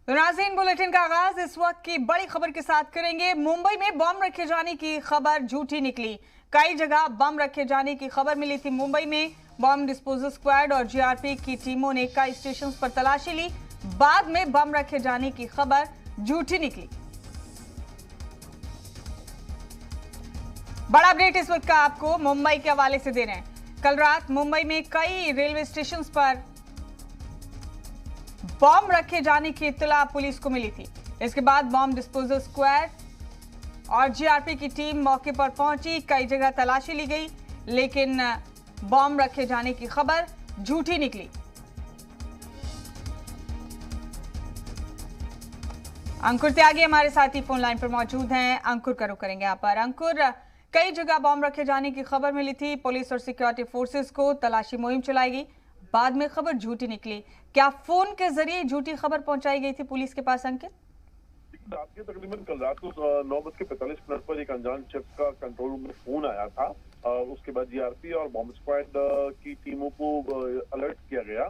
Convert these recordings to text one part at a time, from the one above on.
तो नाज़रीन, बुलेटिन का आगाज इस वक्त की बड़ी खबर के साथ करेंगे। मुंबई में बम रखे जाने की खबर झूठी निकली। कई जगह बम रखे जाने की खबर मिली थी। मुंबई में बम डिस्पोजल स्क्वाड और जीआरपी की टीमों ने कई स्टेशन पर तलाशी ली। बाद में बम रखे जाने की खबर झूठी निकली। बड़ा अपडेट इस वक्त का आपको मुंबई के हवाले से दे रहे हैं। कल रात मुंबई में कई रेलवे स्टेशन पर बम रखे जाने की इत्तला पुलिस को मिली थी। इसके बाद बम डिस्पोजल स्क्वाड और जीआरपी की टीम मौके पर पहुंची। कई जगह तलाशी ली गई, लेकिन बम रखे जाने की खबर झूठी निकली। अंकुर त्यागी हमारे साथी फोन लाइन पर मौजूद हैं। अंकुर का रुख करेंगे यहाँ पर। अंकुर, कई जगह बम रखे जाने की खबर मिली थी। पुलिस और सिक्योरिटी फोर्सेस को तलाशी मुहिम चलाई गई। बाद में खबर झूठी निकली। क्या फोन के जरिए झूठी खबर पहुंचाई गई थी पुलिस के पास, अंकित? रात के तकरीबन कल रात को 9:45 पर एक अनजान शख्स का कंट्रोल रूम में फोन आया था। उसके बाद जीआरपी और बॉम्ब स्क्वाड की टीमों को अलर्ट किया गया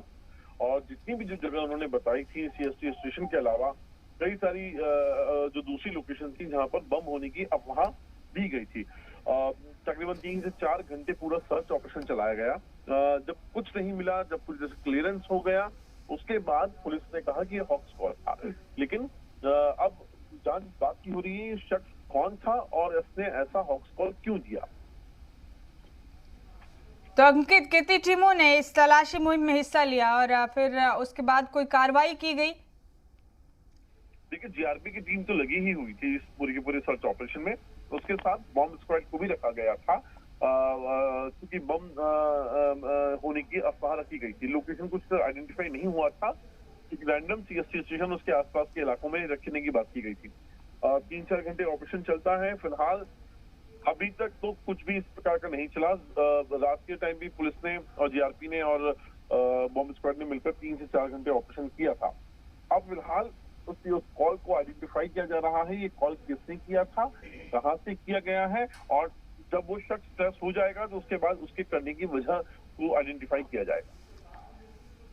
और जितनी भी जो जगह उन्होंने बताई थी सीएसटी स्टेशन के अलावा कई सारी जो दूसरी लोकेशन थी जहां पर बम होने की अफवाह दी गई थी। तकरीबन 3 से 4 घंटे पूरा सर्च ऑपरेशन चलाया गया। जब कुछ नहीं मिला, जब कुछ जैसे क्लियरेंस हो गया, उसके बाद पुलिस ने कहा कि ये हॉक्स कॉल था। लेकिन अब जांच बाकी हो रही है, शख्स कौन था और इसने ऐसा हॉक्स कॉल क्यों दिया। तो अंकित, कितनी टीमों ने इस तलाशी मुहिम में हिस्सा लिया और फिर उसके बाद कोई कार्रवाई की गई? देखिए, जीआरपी की टीम तो लगी ही हुई थी इस पूरे के पूरे सर्च ऑपरेशन में। उसके साथ बॉम्ब स्क्वाड को भी रखा गया था क्योंकि बम होने की अफवाह रखी गई थी। लोकेशन कुछ आइडेंटिफाई नहीं हुआ था। एक रैंडम सीएसटी स्टेशन उसके आसपास के इलाकों में रखने की बात की गई थी। 3-4 घंटे ऑपरेशन चलता है। फिलहाल अभी तक तो कुछ भी इस प्रकार का नहीं चला। रात के टाइम भी पुलिस ने और जीआरपी ने और बॉम्ब स्क्वाड ने मिलकर 3 से 4 घंटे ऑपरेशन किया था। अब फिलहाल उस कॉल को आइडेंटिफाई किया जा रहा है। ये कॉल किसने किया था, कहां से किया गया है, और जब वो शख्स ट्रेस हो जाएगा तो उसके बाद उसके करने की वजह को आइडेंटिफाई किया जाएगा।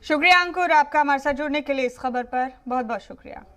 शुक्रिया अंकुर, आपका हमारे साथ जुड़ने के लिए। इस खबर पर बहुत बहुत शुक्रिया।